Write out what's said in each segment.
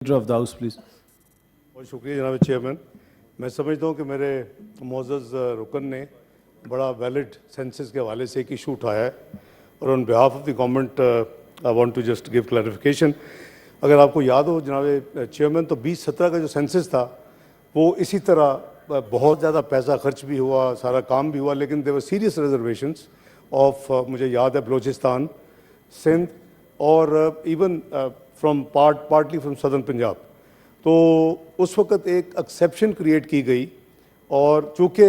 of the House, please. बहुत शुक्रिया जनाब चेयरमैन। मैं समझता हूँ कि मेरे मोअज़्ज़ज़ रुकन ने बड़ा वैलिड सेंसस के हवाले से एक इशू उठाया है और on behalf of the government I want to just give clarification. अगर आपको याद हो जनाब चेयरमैन, तो 2017 का जो सेंसस था वो इसी तरह बहुत ज़्यादा पैसा खर्च भी हुआ, सारा काम भी हुआ, लेकिन देवर सीरियस रिजर्वेशंस ऑफ मुझे याद है बलोचिस्तान, सिंध और even from partly from southern Punjab. तो उस वक्त एक एक्सेप्शन क्रिएट की गई और चूँकि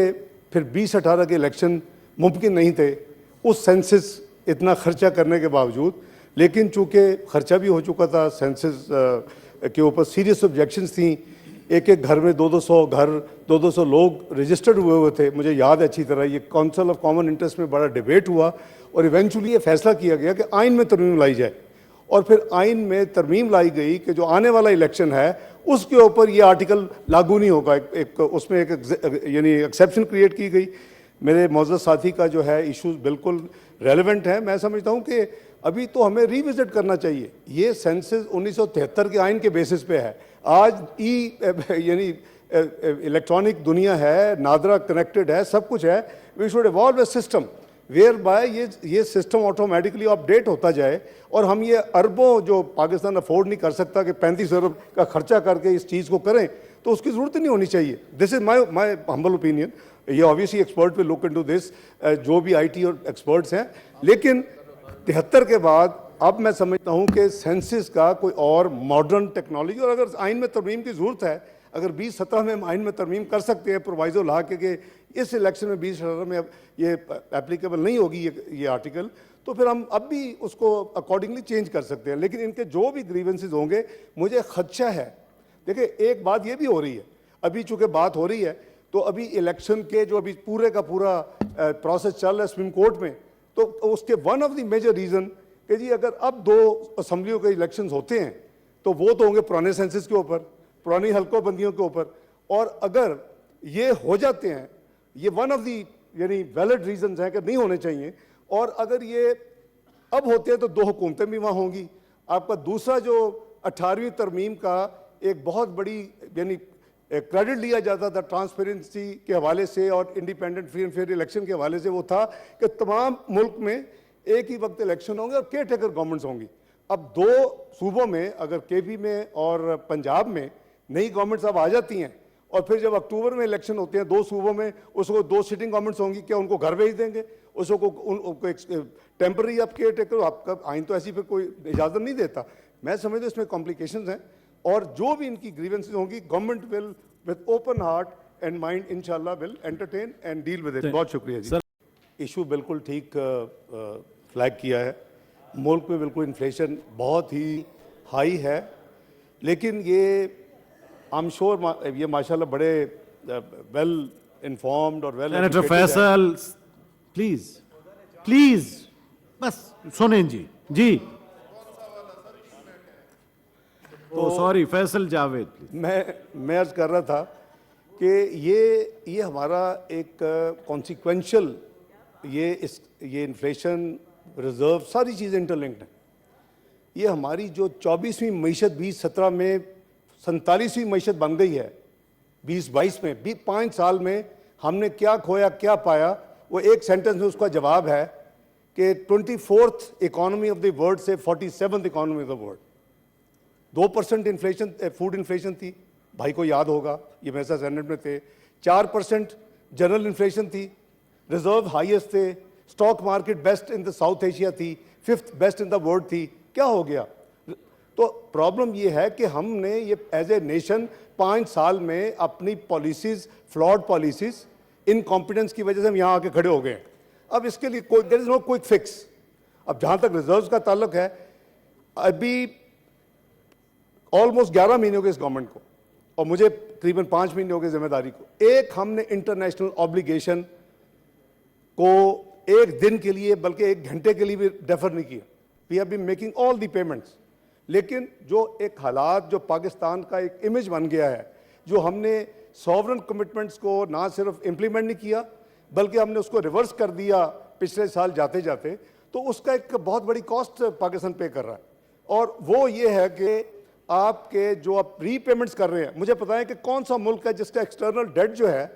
फिर 2018 के इलेक्शन मुमकिन नहीं थे उस सेंसस इतना खर्चा करने के बावजूद, लेकिन चूँकि खर्चा भी हो चुका था, सेंसस के ऊपर सीरियस ऑब्जेक्शंस थी, एक एक घर में 200 घर 200 लोग रजिस्टर्ड हुए थे। मुझे याद है अच्छी तरह, ये काउंसिल ऑफ कॉमन इंटरेस्ट में बड़ा डिबेट हुआ और इवेंचुअली ये फैसला किया गया कि आइन में तरमीम लाई जाए। और फिर आइन में तरमीम लाई गई कि जो आने वाला इलेक्शन है उसके ऊपर ये आर्टिकल लागू नहीं होगा। उसमें एक यानी एक्सेप्शन क्रिएट की गई। मेरे मोअज़्ज़ज़ साथी का जो है इशूज़ बिल्कुल रेलेवेंट है। मैं समझता हूँ कि अभी तो हमें रिविजिट करना चाहिए। ये सेंसस 1973 के आइन के बेसिस पे है। आज यानी इलेक्ट्रॉनिक दुनिया है, नादरा कनेक्टेड है, सब कुछ है। We should evolve a system whereby ये सिस्टम ऑटोमेटिकली अपडेट होता जाए और हम ये अरबों जो पाकिस्तान अफोर्ड नहीं कर सकता कि 35 अरब का खर्चा करके इस चीज़ को करें, तो उसकी ज़रूरत नहीं होनी चाहिए। This is my humble opinion. ये obviously expert will look into this, जो भी IT और एक्सपर्ट्स हैं। लेकिन 73 के बाद अब मैं समझता हूँ कि सेंसस का कोई और मॉडर्न टेक्नोलॉजी, और अगर आइन में तरमीम की ज़रूरत है, अगर 2017 में हम आइन में तरमीम कर सकते हैं प्रोवाइजो ला के इस इलेक्शन में 2018 में अब ये एप्लीकेबल नहीं होगी ये आर्टिकल, तो फिर हम अब भी उसको अकॉर्डिंगली चेंज कर सकते हैं। लेकिन इनके जो भी ग्रीवेंसेज होंगे, मुझे खदशा है। देखिए, एक बात ये भी हो रही है, अभी चूँकि बात हो रही है तो अभी इलेक्शन के जो अभी पूरे का पूरा प्रोसेस चल रहा है सुप्रीम कोर्ट में, तो उसके one of the major reason कि जी अगर अब 2 असम्बलियों के इलेक्शंस होते हैं तो वो तो होंगे पुराने सेंसस के ऊपर, पुरानी हल्कों बंदियों के ऊपर। और अगर ये हो जाते हैं, ये वन ऑफ दी यानी वैलिड रीजंस हैं कि नहीं होने चाहिए। और अगर ये अब होते हैं तो 2 हुकूमतें भी वहाँ होंगी। आपका दूसरा जो 18वीं तरमीम का एक बहुत बड़ी यानी क्रेडिट लिया जाता था ट्रांसपेरेंसी के हवाले से और independent free and fair election के हवाले से, वो था कि तमाम मुल्क में एक ही वक्त इलेक्शन होंगे और केयर टेकर गवर्नमेंट्स होंगी। अब 2 सूबों में, अगर KP में और पंजाब में नई गवर्नमेंट्स अब आ जाती हैं और फिर जब अक्टूबर में इलेक्शन होते हैं 2 सूबों में, उसको 2 सिटिंग गवर्नमेंट्स होंगी, क्या उनको घर भेज देंगे? उनको टेम्पररी आप केयर टेकर, आपका आइन तो ऐसी फिर कोई इजाज़त नहीं देता। मैं समझता हूँ इसमें कॉम्प्लिकेशंस हैं और जो भी इनकी ग्रीवेंसेज होंगी, government will with open heart and mind इंशाल्लाह will entertain and deal with it. बहुत शुक्रिया जी। इशू बिल्कुल ठीक फ्लैग किया है। मुल्क में बिल्कुल इन्फ्लेशन बहुत ही हाई है, लेकिन ये आई एम श्योर ये माशाल्लाह बड़े वेल इन्फॉर्म्ड और वेल। Senator फैसल, प्लीज बस सुनें जी। तो सॉरी फैसल जावेद, प्लीज। मैं अर्ज कर रहा था कि ये हमारा एक कॉन्सिक्वेंशियल ये इन्फ्लेशन, रिजर्व, सारी चीज़ें इंटरलिंक्ड हैं। ये हमारी जो 24वीं मईशत 2017 में 47वीं मईशत बन गई है 2022 में। 5 साल में हमने क्या खोया क्या पाया, वो एक सेंटेंस में उसका जवाब है कि 24th economy of the world से 47th economy of the world. 2% inflation, food inflation थी, भाई को याद होगा, ये मेरे साथ सेनेट में थे। 4% जनरल इन्फ्लेशन थी, रिजर्व हाईएस्ट थे, stock market best in the south Asia थी, 5th best in the world थी। क्या हो गया? तो प्रॉब्लम ये है कि हमने ये एज ए नेशन 5 साल में अपनी पॉलिसीज, फ्लॉड पॉलिसीज, इनकॉम्पिटेंस की वजह से हम यहाँ आके खड़े हो गए हैं। अब इसके लिए कोई there is no quick fix. अब जहाँ तक रिजर्व्स का ताल्लुक है, अभी ऑलमोस्ट 11 महीने हो गए इस गवर्नमेंट को और मुझे तकरीबन 5 महीने हो गए जिम्मेदारी को। एक हमने इंटरनेशनल ऑब्लिगेशन को एक दिन के लिए बल्कि 1 घंटे के लिए भी डेफर नहीं किया। We have been making all the payments. लेकिन जो एक हालात, जो पाकिस्तान का एक इमेज बन गया है, जो हमने सॉवरन कमिटमेंट्स को ना सिर्फ इम्प्लीमेंट नहीं किया बल्कि हमने उसको रिवर्स कर दिया पिछले साल जाते जाते, तो उसका एक बहुत बड़ी कॉस्ट पाकिस्तान पे कर रहा है। और वो ये है कि आपके जो आप रीपेमेंट्स कर रहे हैं, मुझे पता है कि कौन सा मुल्क है जिसका एक्सटर्नल डेट जो है,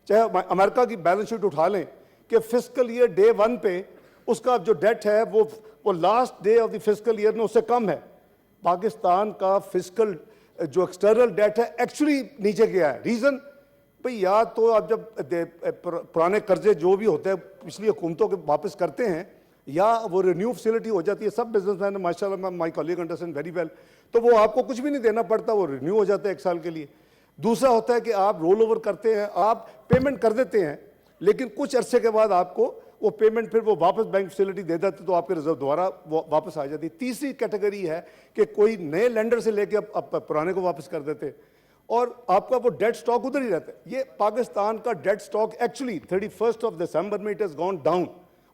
चाहे अमेरिका की बैलेंस शीट उठा लें कि फिस्कल ईयर डे 1 पे उसका जो डेट है वो last day of the fiscal year में उससे कम है। पाकिस्तान का फिस्कल जो एक्सटर्नल डेट है एक्चुअली नीचे गया है। रीजन भाई, या तो आप जब पुराने कर्जे जो भी होते हैं पिछली हुकूमतों के वापस करते हैं, या वो रिन्यू फैसिलिटी हो जाती है। सब बिजनेसमैन माशाल्लाह, my colleague understand very well, तो वो आपको कुछ भी नहीं देना पड़ता, वो रिन्यू हो जाता है 1 साल के लिए। दूसरा होता है कि आप रोल ओवर करते हैं, आप पेमेंट कर देते हैं, लेकिन कुछ अरसे के बाद आपको वो पेमेंट फिर वो वापस बैंक फैसिलिटी दे देते, तो आपके रिजर्व दोबारा वो वापस आ जाती है। तीसरी कैटेगरी है कि कोई नए लेंडर से लेके आप पुराने को वापस कर देते और आपका वो डेट स्टॉक उधर ही रहता है। ये पाकिस्तान का डेट स्टॉक एक्चुअली 31 दिसंबर में इट हैज गॉन डाउन।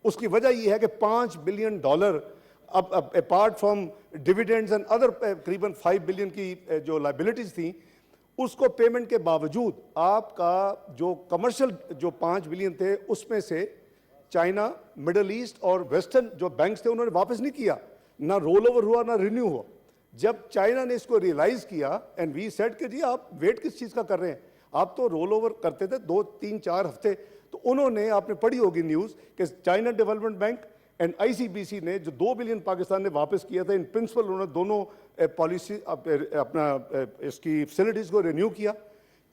उसकी वजह यह है कि $5 बिलियन अब apart from dividends and other करीबन 5 बिलियन की जो लाइबिलिटीज थी, उसको पेमेंट के बावजूद आपका जो कमर्शियल जो 5 बिलियन थे उसमें से चाइना, मिडल ईस्ट और वेस्टर्न जो बैंक्स थे उन्होंने वापस नहीं किया, ना रोल ओवर हुआ ना रिन्यू हुआ। जब चाइना ने इसको रियलाइज किया एंड वी सेड कि जी आप वेट किस चीज़ का कर रहे हैं, आप तो रोल ओवर करते थे 2, 3, 4 हफ्ते, तो उन्होंने, आपने पढ़ी होगी न्यूज़ कि China development bank and ICBC ने जो 2 बिलियन पाकिस्तान ने वापस किया था, इन प्रिंसिपल उन्होंने दोनों पॉलिसी अपना इसकी फैसिलिटीज़ को रिन्यू किया।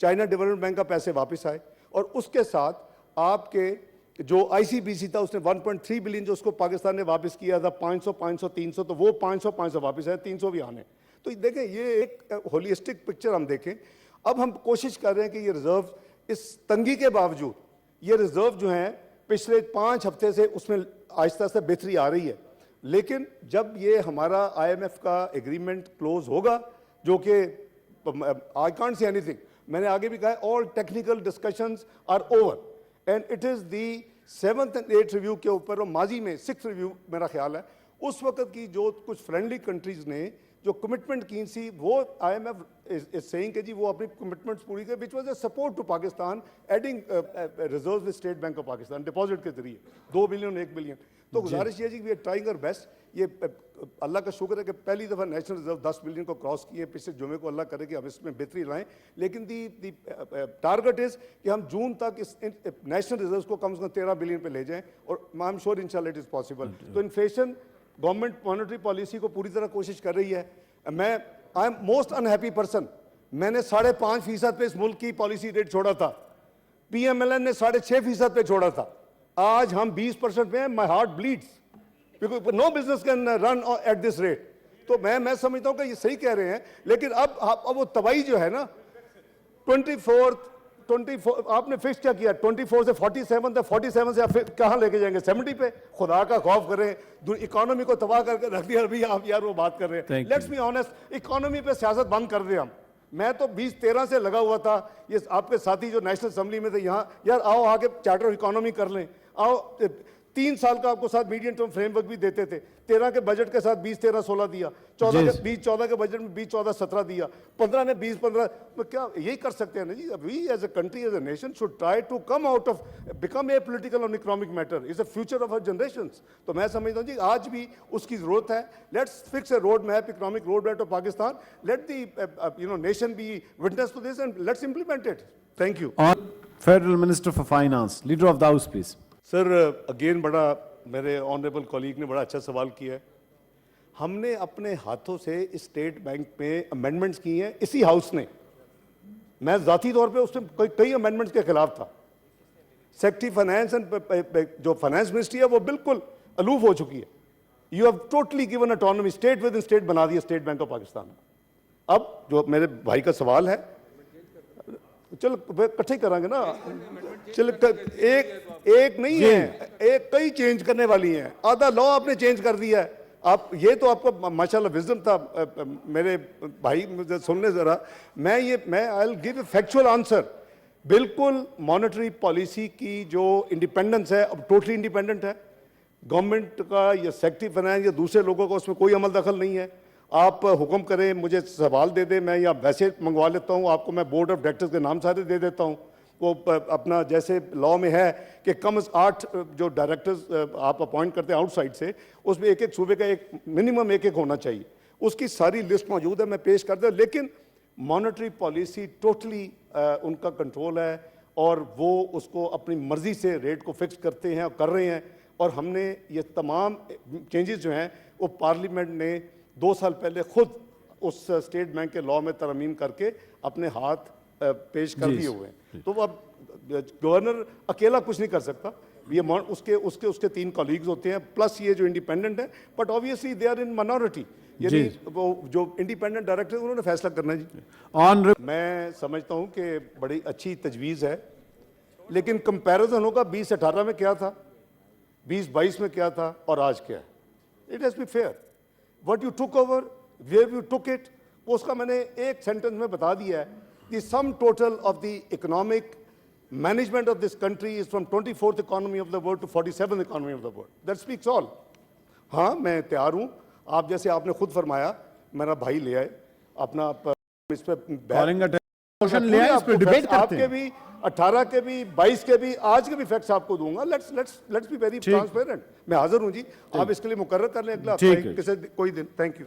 चाइना डेवलपमेंट बैंक का पैसे वापस आए और उसके साथ आपके जो आईसीबीसी था उसने 1.3 बिलियन जो उसको पाकिस्तान ने वापस किया था, 500, 500, 300, तो वो 500 वापस आए, 300 भी आने। तो देखें, ये एक होलिस्टिक पिक्चर हम देखें। अब हम कोशिश कर रहे हैं कि ये रिजर्व, इस तंगी के बावजूद ये रिजर्व जो हैं पिछले 5 हफ्ते से उसमें आहिस्ता आहिस्ता बेहतरी आ रही है, लेकिन जब ये हमारा आईएमएफ का एग्रीमेंट क्लोज होगा, जो कि आई कांट से एनीथिंग, मैंने आगे भी कहा है, all technical discussions are over and it is the 7th and 8th review के ऊपर, और माजी में 6th रिव्यू मेरा ख्याल है, उस वक्त की जो कुछ फ्रेंडली कंट्रीज ने जो कमिटमेंट की थी, वो आईएमएफ इज सेइंग कि जी वो अपनी कमिटमेंट्स पूरी कर, which was a support to Pakistan adding reserve with State Bank of Pakistan deposit के जरिए 2 बिलियन 1 बिलियन। तो गुजारिश ये जी we are trying our best. ये अल्लाह का शुक्र है कि पहली दफ़ा नेशनल रिजर्व 10 बिलियन को क्रॉस किए पिछले जुमे को। अल्लाह करे कि हम इसमें बेहतरी लाएं, लेकिन दी टारगेट इज़ कि हम जून तक इस नेशनल रिजर्व को कम से कम 13 बिलियन पे ले जाएं, और आई एम श्योर इंशाल्लाह इट इज़ पॉसिबल। तो इन्फ्लेशन, गवर्नमेंट मॉनेटरी पॉलिसी को पूरी तरह कोशिश कर रही है। मैं I am most unhappy person, मैंने 5.5% पे इस मुल्क की पॉलिसी रेट छोड़ा था, पीएमएलएन ने 6.5% पे छोड़ा था, आज हम 20% पे हैं। My heart bleeds because no business can run at this rate. तो मैं समझता हूँ कि ये सही कह रहे हैं, लेकिन अब वो तबाही जो है ना, 24 आपने फिक्स क्या किया, 24 से 47 था, 47 से आप कहाँ लेके जाएंगे, 70 पे? खुदा का खौफ करें, इकोनॉमी को तबाह करके रख दिया। अभी आप यार वो बात कर रहे हैं, लेट्स बी ऑनेस्ट, इकोनॉमी पे सियासत बंद कर दे हम। मैं तो 2013 से लगा हुआ था, ये आपके साथी जो नेशनल असेंबली में थे यहाँ, यार आओ आके चार्टर इकोनॉमी कर लें, आओ 3 साल का आपको साथ मीडियम टर्म फ्रेमवर्क भी देते थे। 13 के बजट के साथ 20, 13, 16 दिया, 14 के बजट में 20, 14, 17 दिया, 15 ने 20, 15, तो क्या यही कर सकते हैं ना जी? We as a country, as a nation should try to come out of, become a political on economic matter, is the future of our generations. तो मैं समझता हूँ जी आज भी उसकी जरूरत है। Let's fix a road map, economic road map of Pakistan, let the nation be witness to this and let's implement it. Thank you. Federal minister for finance, leader of the house, please. Sir, again बड़ा मेरे honourable colleague ने बड़ा अच्छा सवाल किया है। हमने अपने हाथों से स्टेट बैंक में अमेंडमेंट्स की हैं, इसी हाउस ने। मैं ज़ाती तौर पे उसमें कई अमेंडमेंट्स के खिलाफ था। सेक्रेटरी फाइनेंस एंड जो फाइनेंस मिनिस्ट्री है वो बिल्कुल अलूफ हो चुकी है। You have totally given autonomy, state with in state बना दिया स्टेट बैंक ऑफ पाकिस्तान। अब जो मेरे भाई का सवाल है, चलो इकट्ठे करांगे ना, चलो एक नहीं है, एक कई चेंज करने वाली हैं। आधा लॉ आपने चेंज कर दिया है। आप ये तो आपको माशाल्लाह विजडम था मेरे भाई, मुझे सुनने जरा। मैं I will give a factual answer. बिल्कुल मॉनेटरी पॉलिसी की जो इंडिपेंडेंस है अब टोटली इंडिपेंडेंट है। गवर्नमेंट का या सेक्रेटरी फाइनेंस या दूसरे लोगों का उसमें कोई अमल दखल नहीं है। आप हुक्म करें, मुझे सवाल दे दें, मैं या वैसे मंगवा लेता हूँ, आपको मैं बोर्ड ऑफ डायरेक्टर्स के नाम सारे दे देता हूँ। वो अपना जैसे लॉ में है कि कम से 8 जो डायरेक्टर्स आप अपॉइंट करते हैं आउटसाइड से, उसमें एक सूबे का एक मिनिमम एक होना चाहिए। उसकी सारी लिस्ट मौजूद है, मैं पेश कर दूं। लेकिन मॉनेटरी पॉलिसी टोटली उनका कंट्रोल है और वो उसको अपनी मर्जी से रेट को फिक्स करते हैं और कर रहे हैं। और हमने ये तमाम चेंजेस जो हैं वो पार्लियामेंट ने 2 साल पहले खुद उस स्टेट बैंक के लॉ में तरमीम करके अपने हाथ पेश कर दिए हुए हैं। तो अब गवर्नर अकेला कुछ नहीं कर सकता, ये उसके उसके उसके 3 कॉलीग्स होते हैं, प्लस ये जो इंडिपेंडेंट है, but obviously they are in minority, यानी वो जो इंडिपेंडेंट डायरेक्टर उन्होंने फैसला करना है जी। मैं समझता हूं कि बड़ी अच्छी तजवीज़ है, लेकिन कंपैरिजन होगा 2018 में क्या था, 2022 में क्या था और आज क्या है। It has be fair, what you took over, where you took it, उसका मैंने एक सेंटेंस में बता दिया है। The sum total of the economic management of this country is from 24th economy of the world to 47th economy of the world, that speaks all. हाँ, मैं तैयार हूँ, आप जैसे आपने खुद फरमाया, मेरा भाई ले आए अपना इस पे ले आए, इस पे डिबेट करते आपके हैं। भी 18 के भी 22 के भी आज के भी फैक्ट्स आपको दूंगा। Let's be very transparent. मैं हाजिर हूं जी, आप इसके लिए मुकर्रर कर लें अगला ठीक है। किसी कोई दिन। Thank you.